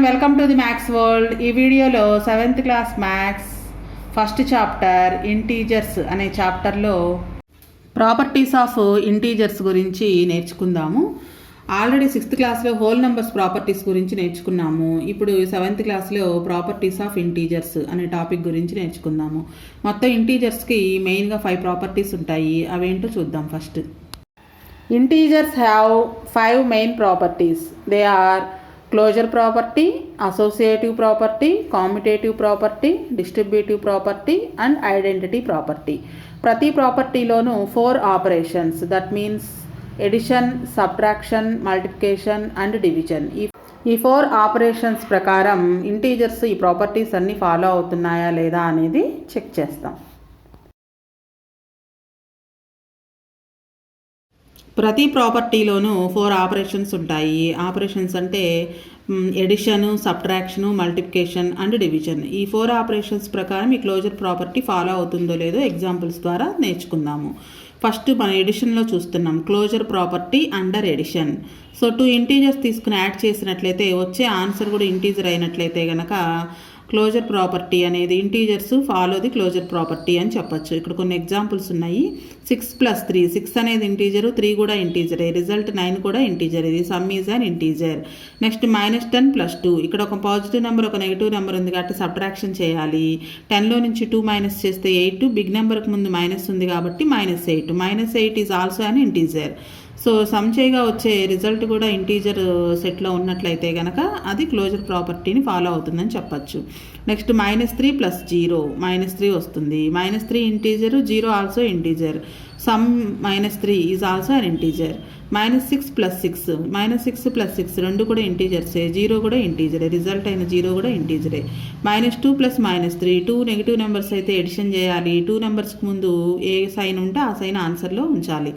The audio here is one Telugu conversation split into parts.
Welcome to the maths world. ఈ వీడియోలో 7th class maths first chapter integers అనే చాప్టర్లో ప్రాపర్టీస్ ఆఫ్ ఇంటీజర్స్ గురించి నేర్చుకుందాము. ఆల్రెడీ 6th క్లాస్లో హోల్ నెంబర్స్ ప్రాపర్టీస్ గురించి నేర్చుకున్నాము. ఇప్పుడు 7th క్లాస్లో ప్రాపర్టీస్ ఆఫ్ ఇంటీజర్స్ అనే టాపిక్ గురించి నేర్చుకుందాము. మొత్తం ఇంటీజర్స్కి మెయిన్గా 5 ప్రాపర్టీస్ ఉంటాయి. అవేంటో చూద్దాం. First, integers have 5 main properties. They are closure property, associative property, commutative property, distributive property and identity property. ప్రతి ప్రాపర్టీలోనూ 4 operations, that means addition, subtraction, multiplication and division. ఈ 4 ఆపరేషన్స్ ప్రకారం ఇంటీజర్స్ ఈ ప్రాపర్టీస్ అన్నీ ఫాలో అవుతున్నాయా లేదా అనేది చెక్ చేస్తాం. ప్రతి ప్రాపర్టీలోనూ 4 ఆపరేషన్స్ ఉంటాయి. ఆపరేషన్స్ అంటే addition, subtraction, multiplication and division. ఈ 4 ఆపరేషన్స్ ప్రకారం ఈ క్లోజర్ ప్రాపర్టీ ఫాలో అవుతుందో లేదో ఎగ్జాంపుల్స్ ద్వారా నేర్చుకుందాము. ఫస్ట్ మనం ఎడిషన్లో చూస్తున్నాం. Closure property under addition. So 2 integers తీసుకుని యాడ్ చేసినట్లయితే వచ్చే ఆన్సర్ కూడా ఇంటీజర్ అయినట్లయితే కనుక క్లోజర్ ప్రాపర్టీ అనేది integers follow the closure property అని చెప్పచ్చు. ఇక్కడ కొన్ని ఎగ్జాంపుల్స్ ఉన్నాయి. 6 + 3, 6 అనేది ఇంటీజరు, 3 కూడా ఇంటీజరే. రిజల్ట్ 9 కూడా ఇంటీజర్. ఇది some is an integer. Next -10 + 2, ఇక్కడ ఒక పాజిటివ్ నెంబర్ ఒక నెగిటివ్ నెంబర్ ఉంది కాబట్టి సబ్ట్రాక్షన్ చేయాలి. 10లో నుంచి 2 మైనస్ చేస్తే 8, బిగ్ నెంబర్కి ముందు మైనస్ ఉంది కాబట్టి -8. -8 is also an integer. So some చేయగా వచ్చే రిజల్ట్ కూడా ఇంటీజర్ సెట్లో ఉన్నట్లయితే కనుక అది క్లోజర్ ప్రాపర్టీని ఫాలో అవుతుందని చెప్పచ్చు. నెక్స్ట్ -3 + 0, -3 వస్తుంది. -3 integer, 0 also integer. Some -3 is also an integer. -6 + 6, -6 + 6 రెండు కూడా ఇంటీజర్సే. 0 కూడా ఇంటీజరే. రిజల్ట్ అయిన 0 కూడా ఇంటీజరే. -2 + -3, 2 నెగిటివ్ నెంబర్స్ అయితే ఎడిషన్ చేయాలి. 2 నెంబర్స్కి ముందు ఏ సైన్ ఉంటే ఆ సైన్ ఆన్సర్లో ఉంచాలి.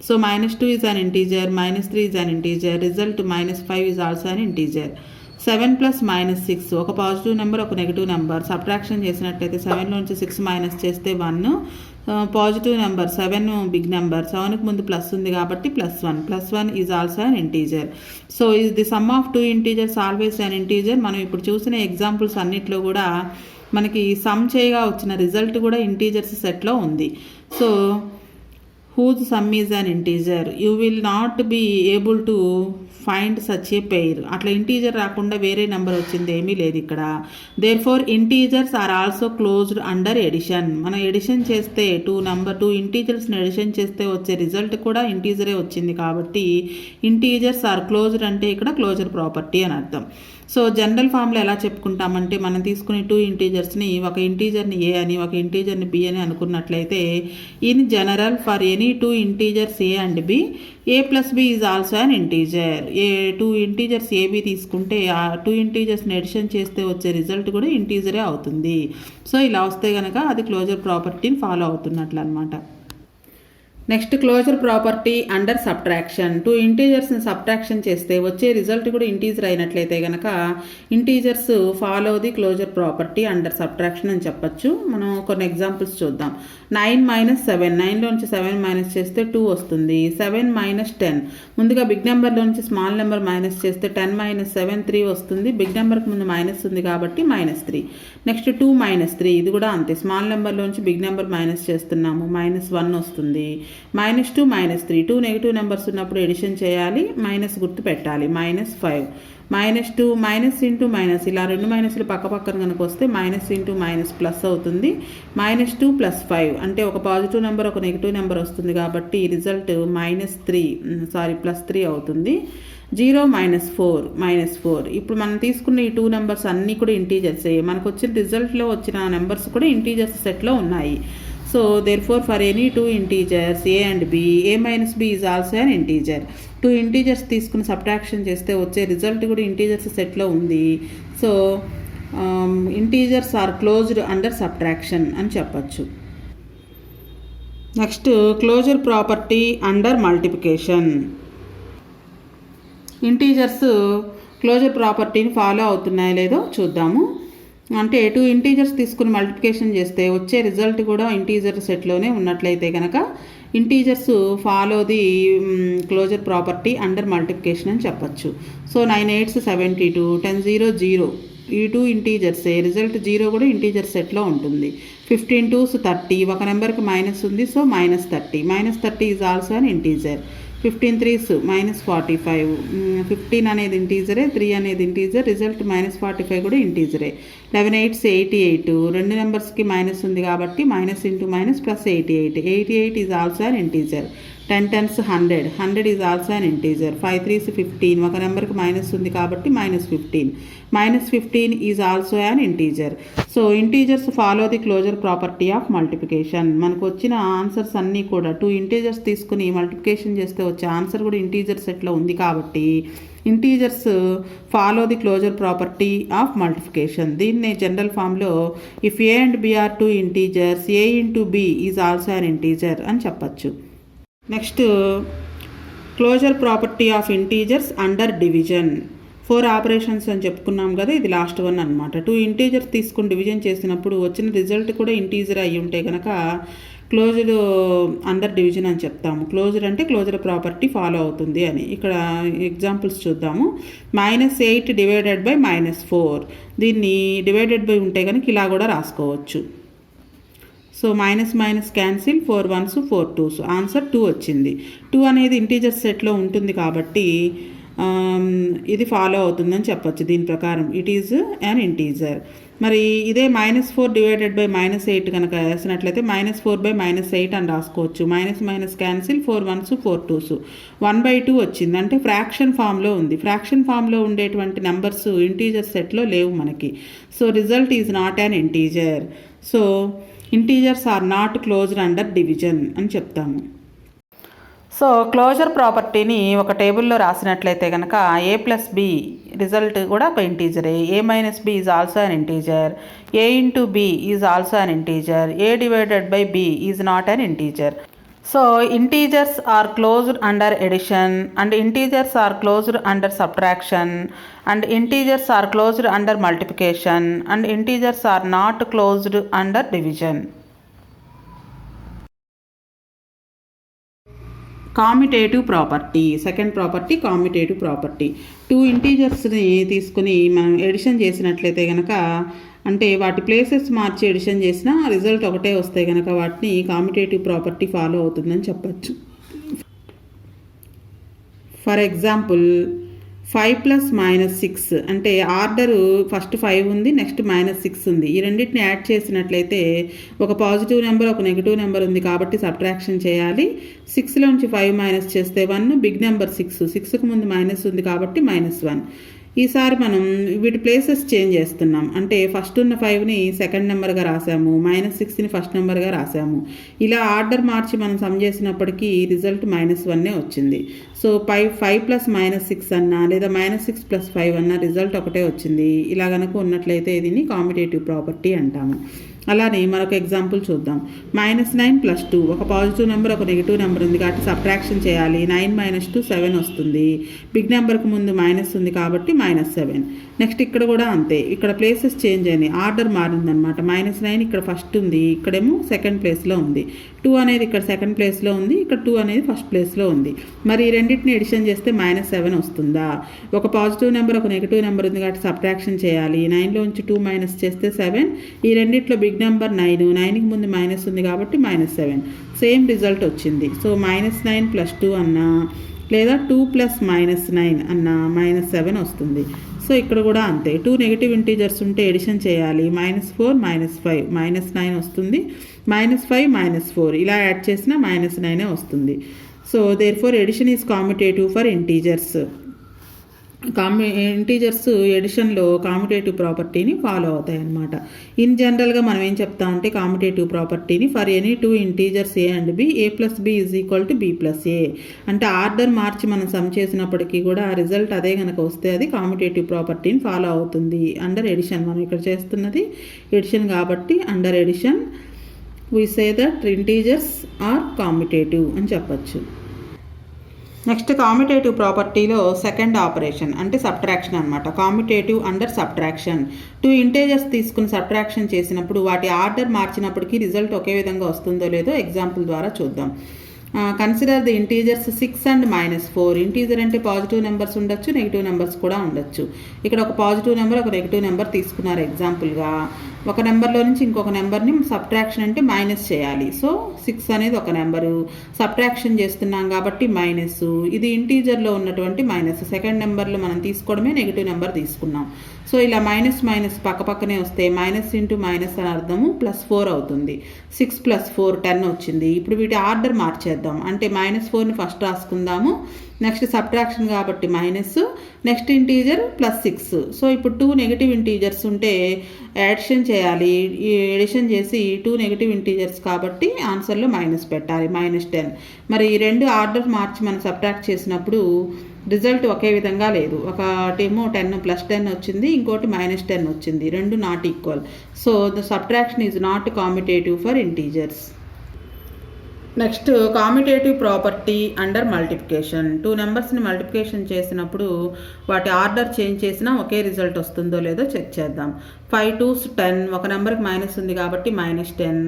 So -2 is an integer, -3 is an integer, result -5 is also an integer. 7 + -6, ఒక పాజిటివ్ నెంబర్ ఒక నెగిటివ్ నెంబర్. సబ్ట్రాక్షన్ చేసినట్లయితే 7లో నుంచి 6 మైనస్ చేస్తే 1. పాజిటివ్ నెంబర్ 7 బిగ్ నెంబర్, 7కి ముందు ప్లస్ ఉంది కాబట్టి +1. +1 is also an integer. So is the some of 2 integers always an integer. మనం ఇప్పుడు చూసిన ఎగ్జాంపుల్స్ అన్నిట్లో కూడా మనకి సమ్ చేయగా వచ్చిన రిజల్ట్ కూడా ఇంటీజర్స్ సెట్లో ఉంది. So whose sum is an integer, you will not be able to find such a pair. అట్లా ఇంటీజర్ రాకుండా వేరే నెంబర్ వచ్చింది ఏమీ లేదు ఇక్కడ. therefore integers are also closed under addition. మనం ఎడిషన్ చేస్తే 2 ఇంటీజర్స్ని ఎడిషన్ చేస్తే వచ్చే రిజల్ట్ కూడా ఇంటీజరే వచ్చింది కాబట్టి ఇంటీజర్స్ ఆర్ క్లోజ్డ్ అంటే ఇక్కడ క్లోజర్ ప్రాపర్టీ అని అర్థం. సో జనరల్ ఫామ్లో ఎలా చెప్పుకుంటామంటే మనం తీసుకునే 2 ఇంటీజర్స్ని ఒక ఇంటీజర్ని ఏ అని ఒక ఇంటీజర్ని బి అని అనుకున్నట్లయితే in general for any 2 integers A and B, a + b is also an integer. 2 integers A B తీసుకుంటే ఆ 2 ఇంటీజర్స్ని ఎడిషన్ చేస్తే వచ్చే రిజల్ట్ కూడా ఇంటీజరే అవుతుంది. సో ఇలా వస్తే కనుక అది క్లోజర్ ప్రాపర్టీని ఫాలో అవుతున్నట్లు అనమాట. Next closure property under subtraction. 2 ఇంటీజర్స్ని సబ్ట్రాక్షన్ చేస్తే వచ్చే రిజల్ట్ కూడా ఇంటీజర్ అయినట్లయితే కనుక integers follow the closure property under subtraction అని చెప్పచ్చు. మనం కొన్ని ఎగ్జాంపుల్స్ చూద్దాం. 9 - 7, 9లో నుంచి 7 మైనస్ చేస్తే 2 వస్తుంది. 7 - 10, ముందుగా బిగ్ నెంబర్లో నుంచి స్మాల్ నెంబర్ మైనస్ చేస్తే 10 - 7 3 వస్తుంది. బిగ్ నెంబర్కి ముందు మైనస్ ఉంది కాబట్టి -3. నెక్స్ట్ 2 - 3, ఇది కూడా అంతే. స్మాల్ నెంబర్లో నుంచి బిగ్ నెంబర్ మైనస్ చేస్తున్నాము, -1 వస్తుంది. -2 - 3, 2 నెగిటివ్ నెంబర్స్ ఉన్నప్పుడు ఎడిషన్ చేయాలి, మైనస్ గుర్తు పెట్టాలి. -5, -2, మైనస్ ఇంటూ మైనస్, ఇలా 2 మైనస్లు పక్క పక్కన కనుక వస్తే మైనస్ ఇంటూ మైనస్ ప్లస్ అవుతుంది. -2 + 5 అంటే ఒక పాజిటివ్ నెంబర్ ఒక నెగిటివ్ నెంబర్ వస్తుంది కాబట్టి రిజల్ట్ +3 అవుతుంది. 0 - 4. ఇప్పుడు మనం తీసుకున్న ఈ 2 నెంబర్స్ అన్నీ కూడా ఇంటీజర్సే. మనకు వచ్చిన రిజల్ట్లో వచ్చిన నెంబర్స్ కూడా ఇంటీజర్స్ సెట్లో ఉన్నాయి. So therefore for any 2 integers a and b, a - b is also an integer. 2 integers తీసుకుని సబ్ట్రాక్షన్ చేస్తే వచ్చే రిజల్ట్ కూడా ఇంటీజర్స్ సెట్లో ఉంది. So integers are closed under subtraction అని చెప్పచ్చు. Next closure property under multiplication. Integers closure ప్రాపర్టీని ఫాలో అవుతున్నాయో లేదో చూద్దాము. అంటే 2 ఇంటీజర్స్ తీసుకుని మల్టిప్లికేషన్ చేస్తే వచ్చే రిజల్ట్ కూడా ఇంటీజర్ సెట్లోనే ఉన్నట్లయితే కనుక integers follow the closure property under multiplication అని చెప్పచ్చు. సో 9 8s 72, 10 0 0, ఈ 2 ఇంటీజర్సే, రిజల్ట్ 0 కూడా ఇంటీజర్ సెట్లో ఉంటుంది. 15 2s 30, ఒక నెంబర్కి మైనస్ ఉంది, so -30. -30 is also an integer. 15 3s -45, 15 అనేది ఇంటీజరే, 3 అనేది ఇంటీజర్, రిజల్ట్ -45 కూడా ఇంటీజరే. 11 8s 88, రెండు నెంబర్స్కి మైనస్ ఉంది కాబట్టి minus into minus plus 88. 88 is also an integer. 10 10s 100, 100 is also an integer. 5 3s 15, ఒక నెంబర్కి మైనస్ ఉంది కాబట్టి -15. -15 is also an integer. So integers follow the closure property of multiplication. మనకు వచ్చిన ఆన్సర్స్ అన్నీ కూడా 2 ఇంటీజర్స్ తీసుకుని మల్టిప్లికేషన్ చేస్తే వచ్చే ఆన్సర్ కూడా ఇంటీజర్ సెట్లో ఉంది కాబట్టి integers follow the closure property of multiplication. దీన్నే జనరల్ ఫామ్లో if a and b are 2 integers, a into b is also an integer అని చెప్పచ్చు. Next closure property of integers under division. 4 operations అని చెప్పుకున్నాం కదా, ఇది లాస్ట్ వన్ అనమాట. 2 ఇంటీజర్స్ తీసుకుని డివిజన్ చేసినప్పుడు వచ్చిన రిజల్ట్ కూడా ఇంటీజర్ అయ్యి ఉంటే కనుక క్లోజర్ అండర్ డివిజన్ అని చెప్తాము. క్లోజర్ అంటే క్లోజర్ ప్రాపర్టీ ఫాలో అవుతుంది అని. ఇక్కడ ఎగ్జాంపుల్స్ చూద్దాము. -8 డివైడెడ్ బై -4, దీన్ని డివైడెడ్ బై ఉంటే కనుక ఇలా కూడా రాసుకోవచ్చు. So minus minus cancel, 4 1s 4 2s, answer 2 వచ్చింది. 2 అనేది ఇంటీజర్ సెట్లో ఉంటుంది కాబట్టి ఇది ఫాలో అవుతుందని చెప్పచ్చు. దీని ప్రకారం ఇట్ ఈజ్ అన్ ఇంటీజర్. మరి ఇదే -4 డివైడెడ్ బై -8 కనుక వేసినట్లయితే -4 బై -8 అని రాసుకోవచ్చు. Minus minus cancel, 4 1s 4 2s, 1/2 వచ్చింది. అంటే ఫ్రాక్షన్ ఫామ్లో ఉంది. ఫ్రాక్షన్ ఫామ్లో ఉండేటువంటి నెంబర్స్ ఇంటీజర్ సెట్లో లేవు మనకి. So result is not an integer. So integers are not closed under division అని చెప్తాము. సో క్లోజర్ ప్రాపర్టీని ఒక టేబుల్లో రాసినట్లయితే కనుక a + b రిజల్ట్ కూడా ఒక ఇంటీజరే. a - b is also an integer. a into b is also an integer. a divided by b is not an integer. So integers are closed under addition, and integers are closed under subtraction, and integers are closed under multiplication, and integers are not closed under division. Commutative property. Second property commutative property. 2 ఇంటీజర్స్ని తీసుకుని మనం ఎడిషన్ చేసినట్లయితే కనుక, అంటే వాటి ప్లేసెస్ మార్చి ఎడిషన్ చేసినా రిజల్ట్ ఒకటే వస్తే కనుక వాటిని కామ్యుటేటివ్ ప్రాపర్టీ ఫాలో అవుతుందని చెప్పచ్చు. ఫర్ ఎగ్జాంపుల్ 5 + -6 అంటే ఆర్డరు ఫస్ట్ 5 ఉంది, నెక్స్ట్ -6 ఉంది. ఈ రెండింటిని యాడ్ చేసినట్లయితే ఒక పాజిటివ్ నెంబర్, ఒక నెగిటివ్ నెంబర్ ఉంది కాబట్టి సబ్ట్రాక్షన్ చేయాలి. 6లోంచి 5 మైనస్ చేస్తే 1, బిగ్ నెంబర్ 6, 6కు ముందు మైనస్ ఉంది కాబట్టి -1. ఈసారి మనం వీటి ప్లేసెస్ చేంజ్ చేస్తున్నాం. అంటే ఫస్ట్ ఉన్న 5ని సెకండ్ నెంబర్గా రాసాము, -6ని ఫస్ట్ నెంబర్గా రాసాము. ఇలా ఆర్డర్ మార్చి మనం సమ్ చేసినప్పటికీ రిజల్ట్ -1 వచ్చింది. సో 5 + -6 అన్నా లేదా -6 + 5 అన్నా రిజల్ట్ ఒకటే వచ్చింది. ఇలా కనుక ఉన్నట్లయితే దీన్ని కామ్యుటేటివ్ ప్రాపర్టీ అంటాము. అలానే మరొక ఎగ్జాంపుల్ చూద్దాం. -9 + 2, ఒక పాజిటివ్ నెంబర్, ఒక నెగిటివ్ నెంబర్ ఉంది కాబట్టి సబ్ట్రాక్షన్ చేయాలి. 9 - 2 7 వస్తుంది. బిగ్ నెంబర్కి ముందు మైనస్ ఉంది కాబట్టి -7. నెక్స్ట్ ఇక్కడ కూడా అంతే, ఇక్కడ ప్లేసెస్ చేంజ్ అయినాయి, ఆర్డర్ మారిందనమాట. -9 ఇక్కడ ఫస్ట్ ఉంది, ఇక్కడేమో సెకండ్ ప్లేస్లో ఉంది. 2 అనేది ఇక్కడ సెకండ్ ప్లేస్లో ఉంది, ఇక్కడ 2 అనేది ఫస్ట్ ప్లేస్లో ఉంది. మరి ఈ రెండింటిని ఎడిషన్ చేస్తే -7 వస్తుందా? ఒక పాజిటివ్ నెంబర్, ఒక నెగిటివ్ నెంబర్ ఉంది కాబట్టి సబ్ట్రాక్షన్ చేయాలి. 9లోంచి 2 మైనస్ చేస్తే 7. ఈ రెండిట్లో బిగ్ నెంబర్ 9, 9కి ముందు మైనస్ ఉంది కాబట్టి -7. సేమ్ రిజల్ట్ వచ్చింది. సో -9 + 2 అన్నా లేదా 2 + -9 అన్నా -7 వస్తుంది. సో ఇక్కడ కూడా అంతే, 2 నెగిటివ్ ఇంటీజర్స్ ఉంటే ఎడిషన్ చేయాలి. -4 -5 -9 వస్తుంది. -5 -4 ఇలా యాడ్ చేసినా -9 వస్తుంది. So therefore addition is commutative for integers. Integers ఎడిషన్లో కామ్యుటేటివ్ ప్రాపర్టీని ఫాలో అవుతాయి అన్నమాట. ఇన్ జనరల్గా మనం ఏం చెప్తామంటే కామ్యుటేటివ్ ప్రాపర్టీని for any 2 integers a and b, a + b = b + a. అంటే ఆర్డర్ మార్చి మనం సమ్ చేసినప్పటికీ కూడా ఆ రిజల్ట్ అదే కనుక వస్తే అది కామ్యుటేటివ్ ప్రాపర్టీని ఫాలో అవుతుంది అండర్ ఎడిషన్. మనం ఇక్కడ చేస్తున్నది ఎడిషన్ కాబట్టి under addition we say that integers are commutative అని చెప్పచ్చు. నెక్స్ట్ కామ్యుటేటివ్ ప్రాపర్టీలో సెకండ్ ఆపరేషన్ అంటే సబ్ట్రాక్షన్ అనమాట. Commutative under subtraction. 2 ఇంటీజర్స్ తీసుకుని సబ్ట్రాక్షన్ చేసినప్పుడు వాటి ఆర్డర్ మార్చినప్పటికీ రిజల్ట్ ఒకే విధంగా వస్తుందో లేదో ఎగ్జాంపుల్ ద్వారా చూద్దాం. Consider the integers 6 and -4. Integer అంటే పాజిటివ్ నెంబర్స్ ఉండొచ్చు, నెగిటివ్ నెంబర్స్ కూడా ఉండొచ్చు. ఇక్కడ ఒక పాజిటివ్ నెంబర్, ఒక నెగిటివ్ నెంబర్ తీసుకున్నారు ఎగ్జాంపుల్గా. ఒక నెంబర్లో నుంచి ఇంకొక నెంబర్ని సబ్ట్రాక్షన్ అంటే మైనస్ చేయాలి. సో 6 అనేది ఒక నెంబరు, సబ్ట్రాక్షన్ చేస్తున్నాం కాబట్టి మైనస్. ఇది ఇంటీజర్లో ఉన్నటువంటి మైనస్. సెకండ్ నెంబర్లో మనం తీసుకోవడమే నెగిటివ్ నెంబర్ తీసుకున్నాం. సో ఇలా మైనస్ మైనస్ పక్కనే వస్తే మైనస్ ఇంటూ మైనస్ అని అర్థము +4 అవుతుంది. 6 + 4 10 వచ్చింది. ఇప్పుడు వీటి ఆర్డర్ మార్చేద్దాం. అంటే -4ని ఫస్ట్ రాసుకుందాము, నెక్స్ట్ సబ్ట్రాక్షన్ కాబట్టి మైనస్, నెక్స్ట్ ఇంటీజర్ +6. సో ఇప్పుడు 2 నెగిటివ్ ఇంటీజర్స్ ఉంటే యాడిషన్ చేయాలి. ఈ ఎడిషన్ చేసి 2 నెగిటివ్ ఇంటీజర్స్ కాబట్టి ఆన్సర్లో మైనస్ పెట్టాలి, -10. మరి ఈ రెండు ఆర్డర్ మార్చి మనం సబ్ట్రాక్ట్ చేసినప్పుడు రిజల్ట్ ఒకే విధంగా లేదు. ఒకటేమో 10 + 10 వచ్చింది, ఇంకోటి -10 వచ్చింది. రెండు not equal. So the subtraction is not commutative for integers. Next commutative property under multiplication. 2 నెంబర్స్ని మల్టిప్లికేషన్ చేసినప్పుడు వాటి ఆర్డర్ చేంజ్ చేసినా ఒకే రిజల్ట్ వస్తుందో లేదో చెక్ చేద్దాం. 5 2s 10, ఒక నెంబర్కి మైనస్ ఉంది కాబట్టి -10.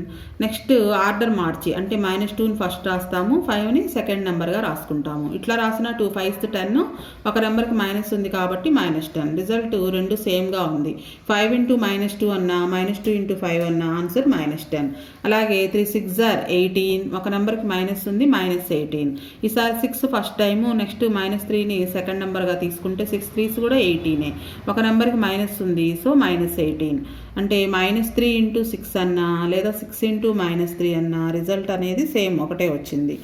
నెక్స్ట్ ఆర్డర్ మార్చి అంటే -2ని ఫస్ట్ రాస్తాము, 5ని సెకండ్ నెంబర్గా రాసుకుంటాము. ఇట్లా రాసిన 2 5s 10, ఒక నెంబర్కి మైనస్ ఉంది కాబట్టి -10. రిజల్ట్ రెండు సేమ్గా ఉంది. 5 × -2 అన్నా, -2 × 5 అన్నా ఆన్సర్ -10. అలాగే 3 6s 18, ఒక నెంబర్కి మైనస్ ఉంది, -18. ఈసారి 6 ఫస్ట్ టైము, నెక్స్ట్ -3ని సెకండ్ నెంబర్గా తీసుకుంటే 6 3s కూడా 18. ఒక నెంబర్కి మైనస్ ఉంది, సో -18. అంటే -3 × 6 అన్నా లేదా 6 × -3 అన్నా రిజల్ట్ అనేది సేమ్ ఒకటే వచ్చింది.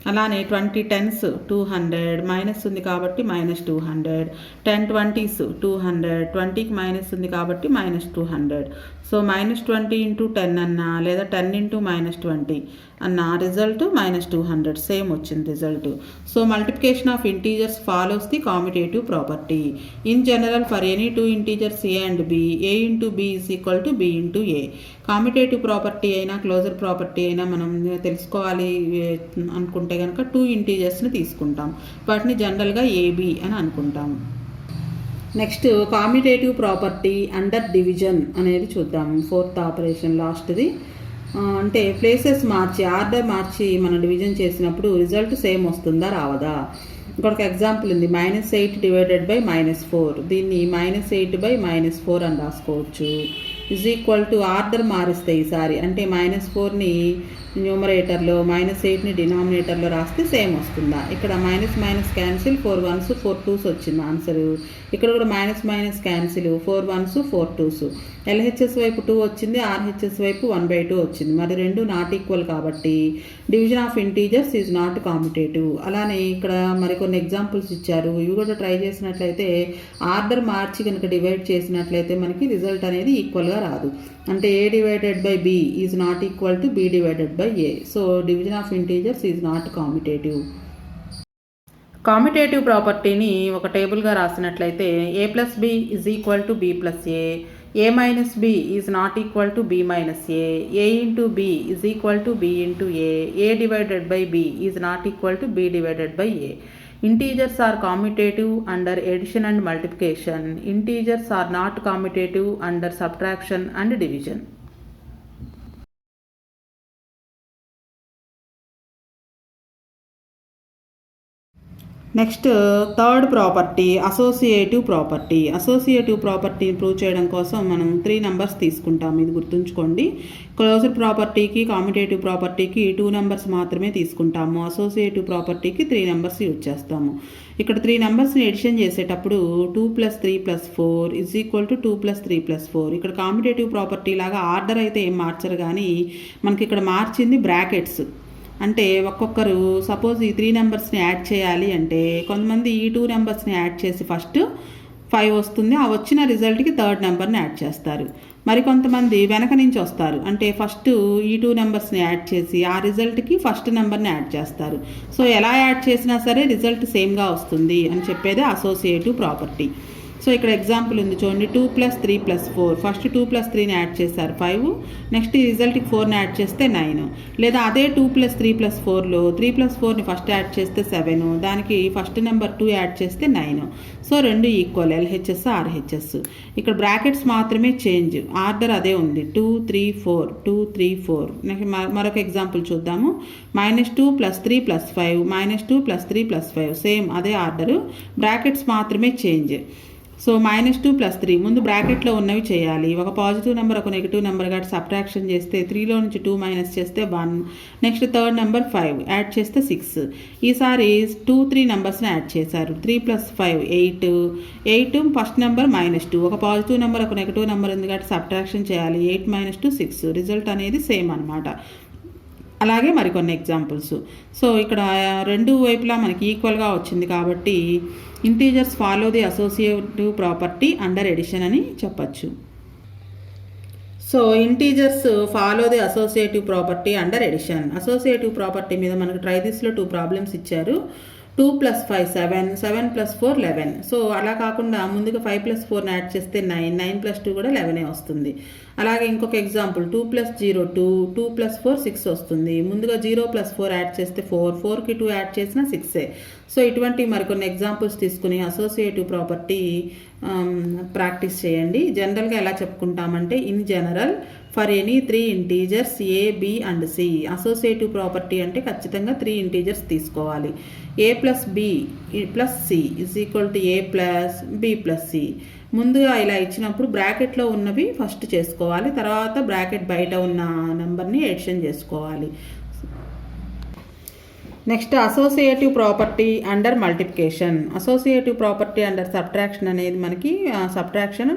అలానే 20 10s 200, మైనస్ ఉంది కాబట్టి -200. 10 20s 200, 20కి మైనస్ ఉంది కాబట్టి -200. సో -20 × 10 అన్నా లేదా 10 × -20 అన్న రిజల్ట్ -200 సేమ్ వచ్చింది result. So multiplication of integers follows the కామ్యుటేటివ్ property. In general for any 2 integers a and b, a × b = b × a. కామ్యుటేటివ్ property అయినా క్లోజర్ ప్రాపర్టీ అయినా మనం తెలుసుకోవాలి అనుకుంటే కనుక 2 ఇంటీజర్స్ని తీసుకుంటాం. వాటిని జనరల్గా ab అని అనుకుంటాం. Next commutative property under division అనేది చూద్దాం. 4th operation లాస్ట్ది. అంటే ప్లేసెస్ మార్చి ఆర్డర్ మార్చి మనం డివిజన్ చేసినప్పుడు రిజల్ట్ సేమ్ వస్తుందా రావదా. ఇక్కడ ఒక ఎగ్జాంపుల్ ఉంది, -8 / -4. దీన్ని -8/-4 అని రాసుకోవచ్చు. = ఆర్డర్ మారిస్తే ఈసారి అంటే -4ని న్యూమరేటర్లో, -8ని డినామినేటర్లో రాస్తే సేమ్ వస్తుందా. ఇక్కడ మైనస్ క్యాన్సిల్, 4 1s 4 2s వచ్చింది ఆన్సరు. ఇక్కడ కూడా minus cancel, 4 1s 4 2s. LHS వైపు 2 వచ్చింది, RHS వైపు 1/2 వచ్చింది. మరి రెండు నాట్ ఈక్వల్ కాబట్టి division of integers is not కామ్యుటేటివ్. అలానే ఇక్కడ మరికొన్ని ఎగ్జాంపుల్స్ ఇచ్చారు, ఇవి కూడా ట్రై చేసినట్లయితే ఆర్డర్ మార్చి కనుక డివైడ్ చేసినట్లయితే మనకి రిజల్ట్ అనేది ఈక్వల్గా రాదు. అంటే a/b is not equal to b/a. So division of integers is not కామ్యుటేటివ్. కామ్యుటేటివ్ ప్రాపర్టీని ఒక టేబుల్గా రాసినట్లయితే a + b = b + a, a - b is not equal to b - a, a × b = b × a/b is not equal to b/a. Integers are commutative under addition and multiplication. Integers are not commutative under subtraction and division. Next third property associative property. Associative ప్రాపర్టీని ప్రూవ్ చేయడం కోసం మనం 3 నెంబర్స్ తీసుకుంటాం. ఇది గుర్తుంచుకోండి. క్లోజర్ ప్రాపర్టీకి, కామ్యుటేటివ్ ప్రాపర్టీకి 2 నెంబర్స్ మాత్రమే తీసుకుంటాము. అసోసియేటివ్ ప్రాపర్టీకి 3 నెంబర్స్ యూజ్ చేస్తాము. ఇక్కడ 3 నెంబర్స్ని ఎడిషన్ చేసేటప్పుడు 2 + 3 + 4 = 2 + 3 + 4. ఇక్కడ కామ్యుటేటివ్ ప్రాపర్టీ లాగా ఆర్డర్ అయితే ఏం మార్చరు, కానీ మనకి ఇక్కడ మార్చింది బ్రాకెట్స్. అంటే ఒక్కొక్కరు సపోజ్ ఈ 3 నెంబర్స్ని యాడ్ చేయాలి అంటే కొంతమంది ఈ 2 నెంబర్స్ని యాడ్ చేసి ఫస్ట్ 5 వస్తుంది, ఆ వచ్చిన రిజల్ట్కి థర్డ్ నెంబర్ని యాడ్ చేస్తారు. మరికొంతమంది వెనక నుంచి వస్తారు, అంటే ఫస్ట్ ఈ 2 నెంబర్స్ని యాడ్ చేసి ఆ రిజల్ట్కి ఫస్ట్ నెంబర్ని యాడ్ చేస్తారు. సో ఎలా యాడ్ చేసినా సరే రిజల్ట్ సేమ్గా వస్తుంది అని చెప్పేదే అసోసియేటివ్ ప్రాపర్టీ. సో ఇక్కడ ఎగ్జాంపుల్ ఉంది చూడండి, 2 + 3 + 4. ఫస్ట్ 2 + 3ని యాడ్ చేశారు 5, నెక్స్ట్ ఈ రిజల్ట్కి 4ని యాడ్ చేస్తే 9. లేదా అదే 2 + 3 + 4లో 3 + 4ని ఫస్ట్ యాడ్ చేస్తే 7, దానికి ఫస్ట్ నెంబర్ 2 యాడ్ చేస్తే 9. సో రెండు ఈక్వల్, LHS RHS. ఇక్కడ బ్రాకెట్స్ మాత్రమే చేంజ్, ఆర్డర్ అదే ఉంది, 2 3 4 2 3 4. నెక్స్ట్ మరొక ఎగ్జాంపుల్ చూద్దాము. -2 + 3 + 5 -2 + 3 + 5 సేమ్ అదే ఆర్డరు, బ్రాకెట్స్ మాత్రమే చేంజ్. సో -2 + 3 ముందు బ్రాకెట్లో ఉన్నవి చేయాలి. ఒక పాజిటివ్ నెంబర్ ఒక నెగిటివ్ నెంబర్ కాబట్టి సబ్ట్రాక్షన్ చేస్తే 3లో నుంచి 2 మైనస్ చేస్తే 1. నెక్స్ట్ థర్డ్ నెంబర్ 5 యాడ్ చేస్తే 6. ఈసారి 2 3 నెంబర్స్ని యాడ్ చేశారు. 3 + 5 8 ఫస్ట్ నెంబర్ -2, ఒక పాజిటివ్ నెంబర్ ఒక నెగిటివ్ నెంబర్ ఉంది కాబట్టి సబ్ట్రాక్షన్ చేయాలి. 8 - 2 6, రిజల్ట్ అనేది సేమ్ అనమాట. అలాగే మరికొన్ని ఎగ్జాంపుల్స్. సో ఇక్కడ రెండు వైపులా మనకి ఈక్వల్గా వచ్చింది కాబట్టి integers follow the associative property under addition అని చెప్పచ్చు. So integers follow the associative property under addition. Associative property మీద మనకు ట్రైదిస్లో 2 ప్రాబ్లమ్స్ ఇచ్చారు. 2 + 5 7, 7 + 4 11. సో అలా కాకుండా ముందుగా 5 + 4ని యాడ్ చేస్తే 9, 9 + 2 కూడా 11 వస్తుంది. అలాగే ఇంకొక ఎగ్జాంపుల్ 2 + 0 2, 2 + 4 6 వస్తుంది. ముందుగా 0 + 4 యాడ్ చేస్తే 4, 4కి 2 యాడ్ చేసినా 6. సో ఇటువంటి మరికొన్ని ఎగ్జాంపుల్స్ తీసుకుని అసోసియేటివ్ ప్రాపర్టీ ప్రాక్టీస్ చేయండి. జనరల్గా ఎలా చెప్పుకుంటామంటే, in general for any 3 integers A, B and C, associative property అంటే ఖచ్చితంగా 3 ఇంటీజర్స్ తీసుకోవాలి. A + B + C = A + B + C. ముందుగా ఇలా ఇచ్చినప్పుడు బ్రాకెట్లో ఉన్నవి ఫస్ట్ చేసుకోవాలి, తర్వాత బ్రాకెట్ బయట ఉన్న నెంబర్ని ఎడిషన్ చేసుకోవాలి. Next associative property under multiplication. Associative property under subtraction అనేది మనకి సబ్ట్రాక్షన్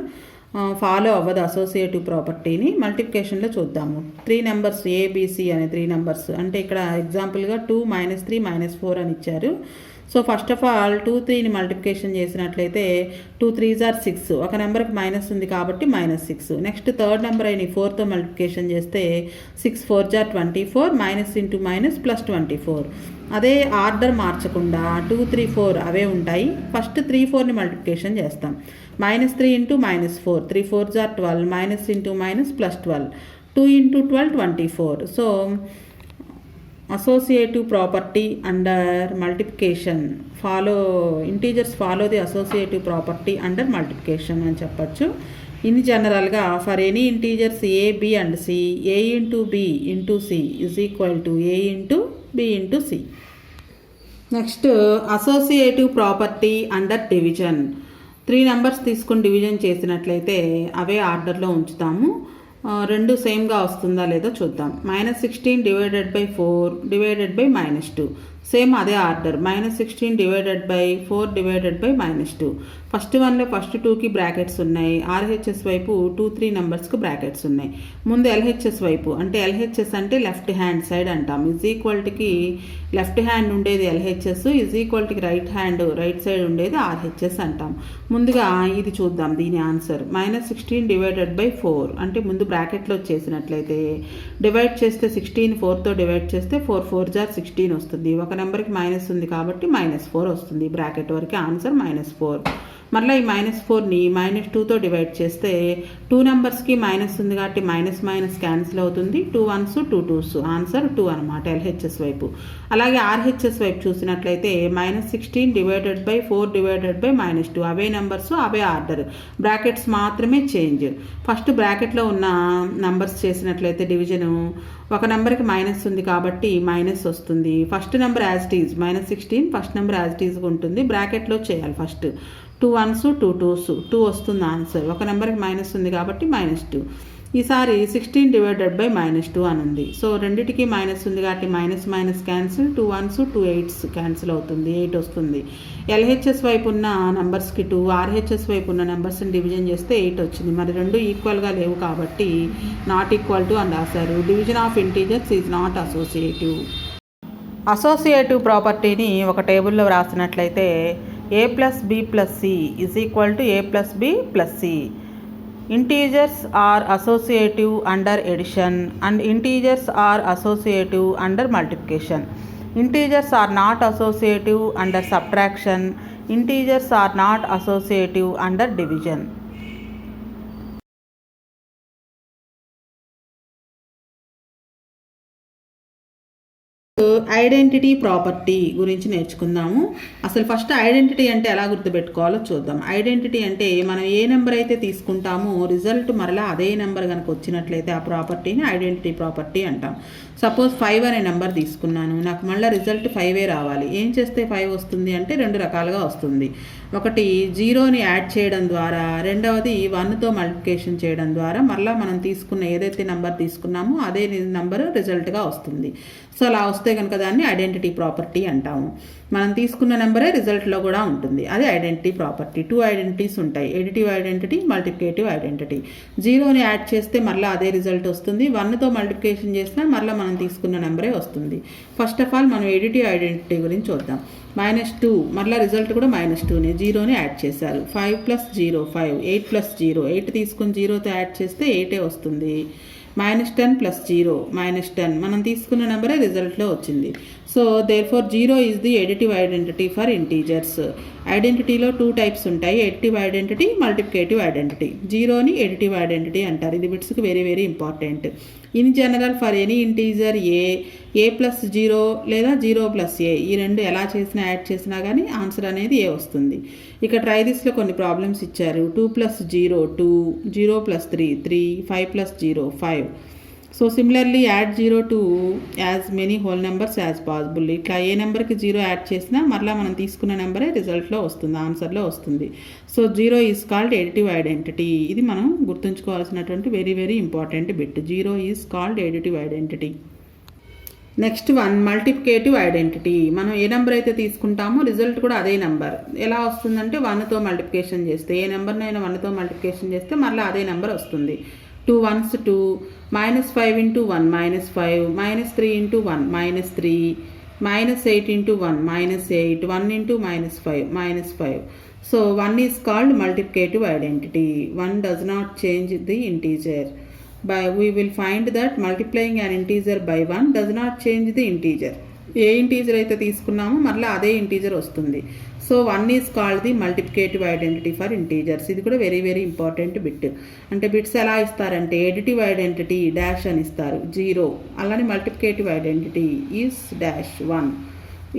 ఫాలో అవ్వదు అసోసియేటివ్ ప్రాపర్టీని. మల్టిప్లికేషన్లో చూద్దాము. 3 నెంబర్స్ ABC అనే 3 నెంబర్స్, అంటే ఇక్కడ ఎగ్జాంపుల్గా 2 - 3 - 4 అని ఇచ్చారు. సో ఫస్ట్ ఆఫ్ ఆల్ 2 3ని మల్టిప్లికేషన్ చేసినట్లయితే 2 3s are 6, ఒక నెంబర్కి మైనస్ ఉంది కాబట్టి -6. నెక్స్ట్ థర్డ్ నెంబర్ అయిన 4తో మల్టిప్లికేషన్ చేస్తే 6 4s are 24, -× +24. అదే ఆర్డర్ మార్చకుండా 2 3 4 అవే ఉంటాయి. ఫస్ట్ 3 4ని మల్టిప్లికేషన్ చేస్తాం. -3 × -4, 3 4s are 12, -× +12, 2 × 12 24. So associative property under multiplication integers follow the associative property under multiplication అని చెప్పచ్చు. ఇన్ జనరల్గా for any integers A, B and C, A × B × C = A × B × C. Next associative property under division. 3 numbers తీసుకుని డివిజన్ చేసినట్లయితే అవే ఆర్డర్లో ఉంచుతాము. రెండు సేమ్గా వస్తుందా లేదో చూద్దాం. -16 / 4 / -2 సేమ్ అదే ఆర్డర్. -16 / 4 / -2. ఫస్ట్ వన్లో ఫస్ట్ 2కి బ్రాకెట్స్ ఉన్నాయి. RHS వైపు 2 3 నెంబర్స్కి బ్రాకెట్స్ ఉన్నాయి. ముందు LHS వైపు, అంటే LHS అంటే లెఫ్ట్ హ్యాండ్ సైడ్ అంటాం. కి లెఫ్ట్ హ్యాండ్ ఉండేది LHS, కి రైట్ సైడ్ ఉండేది RHS అంటాం. ముందుగా ఇది చూద్దాం దీని ఆన్సర్. -16 / 4 అంటే ముందు బ్రాకెట్లో వచ్చేసినట్లయితే డివైడ్ చేస్తే 16 4తో డివైడ్ చేస్తే 4 4s are 16 వస్తుంది. ఒక నెంబర్కి మైనస్ ఉంది కాబట్టి -4 వస్తుంది. బ్రాకెట్ వరకు ఆన్సర్ -4. మళ్ళీ ఈ -4ని -2తో డివైడ్ చేస్తే 2 నెంబర్స్కి మైనస్ ఉంది కాబట్టి మైనస్ క్యాన్సిల్ అవుతుంది. 2 1s 2 2s, ఆన్సర్ 2 అనమాట LHS వైపు. అలాగే RHS వైపు చూసినట్లయితే -16 / 4 / -2 అవే నెంబర్స్ అవే ఆర్డర్, బ్రాకెట్స్ మాత్రమే చేంజ్. ఫస్ట్ బ్రాకెట్లో ఉన్న నెంబర్స్ చేసినట్లయితే డివిజను ఒక నెంబర్కి మైనస్ ఉంది కాబట్టి మైనస్ వస్తుంది. First number as it is -16 first number as it ఈజ్గా ఉంటుంది. బ్రాకెట్లో చేయాలి ఫస్ట్. 2 1s 2 2s 2 వస్తుంది ఆన్సర్. ఒక నెంబర్కి మైనస్ ఉంది కాబట్టి -2. ఈసారి 16 / -2 అని ఉంది. సో రెండింటికి మైనస్ ఉంది కాబట్టి minus cancel. 2 1s 2 8s cancel అవుతుంది, 8 వస్తుంది. LHS వైపు ఉన్న నెంబర్స్కి 2, RHS వైపు ఉన్న నెంబర్స్ని డివిజన్ చేస్తే 8 వచ్చింది. మరి రెండు ఈక్వల్గా లేవు కాబట్టి నాట్ ఈక్వల్ టు అని రాశారు. Division of integers is not associative. Associative ప్రాపర్టీని ఒక టేబుల్లో రాసినట్లయితే A + B + C = A + B + C. Integers are associative under addition and integers are associative under multiplication. Integers are not associative under subtraction. Integers are not associative under division. Identity property గురించి నేర్చుకుందాము. అసలు ఫస్ట్ ఐడెంటిటీ అంటే ఎలా గుర్తుపెట్టుకోవాలో చూద్దాం. ఐడెంటిటీ అంటే మనం ఏ నెంబర్ అయితే తీసుకుంటామో రిజల్ట్ మరలా అదే నెంబర్ కనుక వచ్చినట్లయితే ఆ ప్రాపర్టీని ఐడెంటిటీ ప్రాపర్టీ అంటాం. సపోజ్ 5 అనే నెంబర్ తీసుకున్నాను, నాకు మళ్ళీ రిజల్ట్ 5 రావాలి. ఏం చేస్తే 5 వస్తుంది అంటే 2 రకాలుగా వస్తుంది. ఒకటి 0ని యాడ్ చేయడం ద్వారా, రెండవది 1తో మల్టిప్లికేషన్ చేయడం ద్వారా మళ్ళీ మనం తీసుకున్న ఏదైతే నెంబర్ తీసుకున్నామో అదే నెంబర్ రిజల్ట్గా వస్తుంది. సో అలా వస్తే కనుక దాన్ని ఐడెంటిటీ ప్రాపర్టీ అంటాము. మనం తీసుకున్న నెంబరే రిజల్ట్లో కూడా ఉంటుంది, అది ఐడెంటిటీ ప్రాపర్టీ. 2 ఐడెంటిటీస్ ఉంటాయి, ఎడిటివ్ ఐడెంటిటీ, మల్టిప్లికేటివ్ ఐడెంటిటీ. 0ని యాడ్ చేస్తే మళ్ళీ అదే రిజల్ట్ వస్తుంది, 1తో మల్టిప్లికేషన్ చేసినా మళ్ళీ మనం తీసుకున్న నెంబరే వస్తుంది. ఫస్ట్ ఆఫ్ ఆల్ మనం ఎడిటివ్ ఐడెంటిటీ గురించి చూద్దాం. -2 మళ్ళీ రిజల్ట్ కూడా -2నే, 0ని యాడ్ చేశారు. 5 + 0 5, 8 + 0 8 తీసుకుని 0తో యాడ్ చేస్తే 8 వస్తుంది. -10 + 0 -10 మనం తీసుకున్న నెంబరే రిజల్ట్లో వచ్చింది. So therefore 0 is the additive identity for integers. ఐడెంటిటీలో 2 టైప్స్ ఉంటాయి, ఎడిటివ్ ఐడెంటిటీ, మల్టిప్లికేటివ్ ఐడెంటిటీ. 0ని ఎడిటివ్ ఐడెంటిటీ అంటారు. ఇది బిట్స్కి very very important. In general for any integer a plus 0 లేదా 0 + a, ఈ రెండు ఎలా చేసినా యాడ్ చేసినా కానీ ఆన్సర్ అనేది ఏ వస్తుంది. ఇక ట్రై దిస్లో కొన్ని ప్రాబ్లమ్స్ ఇచ్చారు. 2 + 0 2, 0 + 3 3, 5 + 0 5. So similarly add 0 to as many whole numbers as possible. ఇట్లా ఏ నెంబర్కి 0 యాడ్ చేసినా మరలా మనం తీసుకున్న నెంబరే రిజల్ట్లో వస్తుంది, ఆన్సర్లో వస్తుంది. So 0 is called additive identity. ఇది మనం గుర్తుంచుకోవాల్సినటువంటి very very important bit. 0 is called additive identity. Next one multiplicative identity. మనం ఏ నెంబర్ అయితే తీసుకుంటామో రిజల్ట్ కూడా అదే నెంబర్. ఎలా వస్తుందంటే 1తో మల్టిప్లికేషన్ చేస్తే, ఏ నెంబర్నైనా 1తో మల్టిప్లికేషన్ చేస్తే మళ్ళీ అదే నెంబర్ వస్తుంది. 2 1s 2, -5 × 1 -5, -3 × 1 -3, -8 × 1 -8, 1 × -5 -5. So 1 is called multiplicative identity. 1 does not change the integer. We will find that multiplying an integer by 1 does not change the integer. A integer అయితే తీసుకున్నామో మళ్ళీ అదే ఇంటీజర్ వస్తుంది. So 1 is called the multiplicative identity for integers. ఇది కూడా వెరీ వెరీ ఇంపార్టెంట్ బిట్. అంటే బిట్స్ ఎలా ఇస్తారంటే ఎడిటివ్ ఐడెంటిటీ డాష్ అని ఇస్తారు 0, అలానే multiplicative identity is dash 1.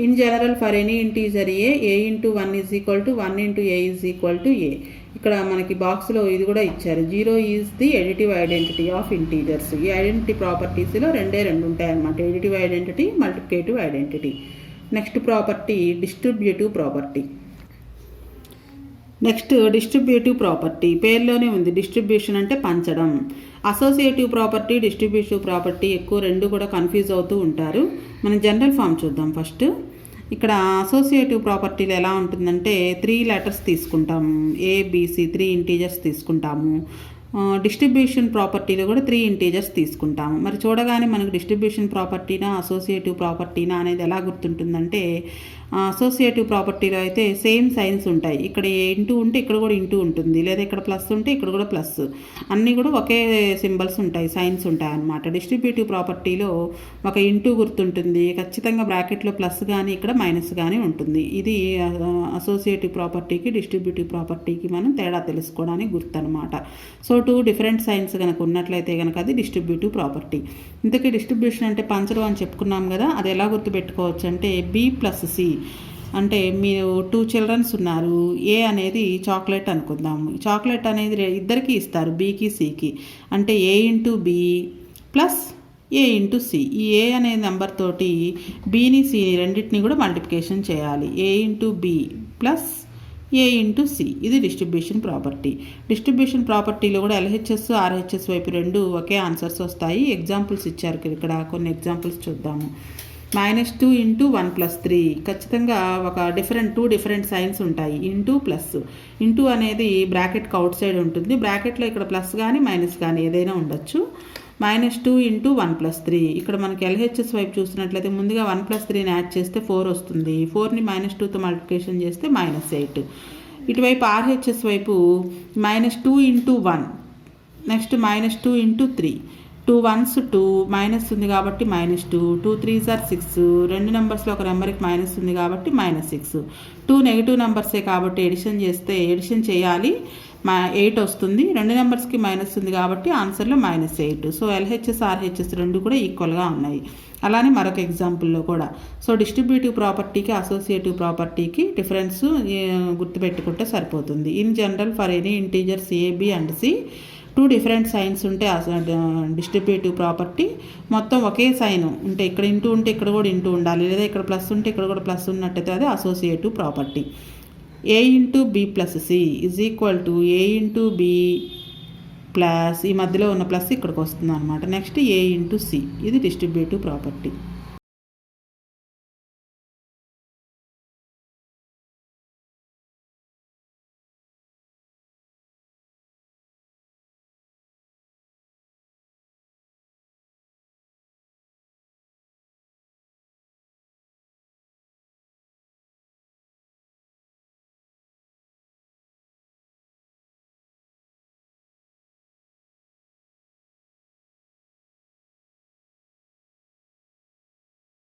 In general for any integer A × 1 = 1 × a = a. ఇక్కడ మనకి బాక్స్లో ఇది కూడా ఇచ్చారు. 0 is the additive identity of integers. ఈ ఐడెంటిటీ ప్రాపర్టీస్లో రెండే ఉంటాయన్నమాట, additive identity, multiplicative identity. Next property distributive property. Next distributive property పేర్లోనే ఉంది, డిస్ట్రిబ్యూషన్ అంటే పంచడం. అసోసియేటివ్ ప్రాపర్టీ, డిస్ట్రిబ్యూటివ్ ప్రాపర్టీ ఎక్కువ రెండు కూడా కన్ఫ్యూజ్ అవుతూ ఉంటారు. మనం జనరల్ ఫామ్ చూద్దాం ఫస్ట్. ఇక్కడ అసోసియేటివ్ ప్రాపర్టీలో ఎలా ఉంటుందంటే 3 లెటర్స్ తీసుకుంటాము, ABC 3 ఇంటీజర్స్ తీసుకుంటాము. డిస్ట్రిబ్యూషన్ ప్రాపర్టీలో కూడా 3 ఇంటీజర్స్ తీసుకుంటాము. మరి చూడగానే మనకు డిస్ట్రిబ్యూషన్ ప్రాపర్టీనా అసోసియేటివ్ ప్రాపర్టీనా అనేది ఎలా గుర్తుంటుందంటే, అసోసియేటివ్ ప్రాపర్టీలో అయితే సేమ్ సైన్స్ ఉంటాయి. ఇక్కడ ఇంటూ ఉంటే ఇక్కడ కూడా ఇంటూ ఉంటుంది, లేదా ఇక్కడ ప్లస్ ఉంటే ఇక్కడ కూడా ప్లస్, అన్నీ కూడా ఒకే సింబల్స్ ఉంటాయి, సైన్స్ ఉంటాయి అన్నమాట. డిస్ట్రిబ్యూటివ్ ప్రాపర్టీలో ఒక ఇంటూ గుర్తుంటుంది, ఖచ్చితంగా బ్రాకెట్లో ప్లస్ కానీ ఇక్కడ మైనస్ కానీ ఉంటుంది. ఇది అసోసియేటివ్ ప్రాపర్టీకి డిస్ట్రిబ్యూటివ్ ప్రాపర్టీకి మనం తేడా తెలుసుకోవడానికి గుర్తు అనమాట. సో 2 డిఫరెంట్ సైన్స్ కనుక ఉన్నట్లయితే కనుక అది డిస్ట్రిబ్యూటివ్ ప్రాపర్టీ. ఇంతకీ డిస్ట్రిబ్యూషన్ అంటే పంచడం అని చెప్పుకున్నాం కదా, అది ఎలా గుర్తుపెట్టుకోవచ్చు అంటే B + C. అంటే మీరు 2 చిల్డ్రన్స్ ఉన్నారు, ఏ అనేది చాక్లెట్ అనుకుందాము. చాక్లెట్ అనేది ఇద్దరికి ఇస్తారు, బీకి సికి. అంటే A × B + A × C. ఈ ఏ అనే నెంబర్ తోటి బీని సిని రెండింటిని కూడా మల్టిప్లికేషన్ చేయాలి. A × B + A × C. ఇది డిస్ట్రిబ్యూషన్ ప్రాపర్టీ. డిస్ట్రిబ్యూషన్ ప్రాపర్టీలో కూడా LHS, RHS వైపు రెండు ఒకే ఆన్సర్స్ వస్తాయి. ఎగ్జాంపుల్స్ ఇచ్చారు ఇక్కడ, కొన్ని ఎగ్జాంపుల్స్ చూద్దాము. -2 × 1 + 3 ఖచ్చితంగా ఒక 2 డిఫరెంట్ సైన్స్ ఉంటాయి. ఇంటూ అనేది బ్రాకెట్కి అవుట్ సైడ్ ఉంటుంది, బ్రాకెట్లో ఇక్కడ ప్లస్ కానీ మైనస్ కానీ ఏదైనా ఉండొచ్చు. -2 × 1 + 3 ఇక్కడ మనకి LHS వైపు చూసినట్లయితే ముందుగా 1 + 3ని యాడ్ చేస్తే 4 వస్తుంది, 4ని -2తో మల్టిప్లికేషన్ చేస్తే -8. ఇటువైపు RHS వైపు -2 × 1, నెక్స్ట్ -2 × 3, 2 1s 2 మైనస్ ఉంది కాబట్టి -2, 2 3s are 6, రెండు నెంబర్స్లో ఒక నెంబర్కి మైనస్ ఉంది కాబట్టి -6. 2 నెగిటివ్ నెంబర్సే కాబట్టి ఎడిషన్ చేయాలి, 8 వస్తుంది. రెండు నెంబర్స్కి మైనస్ ఉంది కాబట్టి ఆన్సర్లో -8. సో LHS RHS రెండు కూడా ఈక్వల్గా ఉన్నాయి. అలానే మరొక ఎగ్జాంపుల్లో కూడా. సో డిస్ట్రిబ్యూటివ్ ప్రాపర్టీకి అసోసియేటివ్ ప్రాపర్టీకి డిఫరెన్స్ గుర్తుపెట్టుకుంటే సరిపోతుంది. In general for any integers A, B and C 2 different science ఉంటే డిస్ట్రిబ్యూటివ్ ప్రాపర్టీ, మొత్తం ఒకే సైన్ ఉంటే ఇక్కడ ఇంటూ ఉంటే ఇక్కడ కూడా ఇంటూ ఉండాలి, లేదా ఇక్కడ ప్లస్ ఉంటే ఇక్కడ కూడా ప్లస్ ఉన్నట్టయితే అది associative property. A into B plus C is equal to A into B plus ఈ మధ్యలో ఉన్న ప్లస్ ఇక్కడికి వస్తుంది అనమాట. నెక్స్ట్ A ఇంటూ C, ఇది డిస్ట్రిబ్యూటివ్ ప్రాపర్టీ.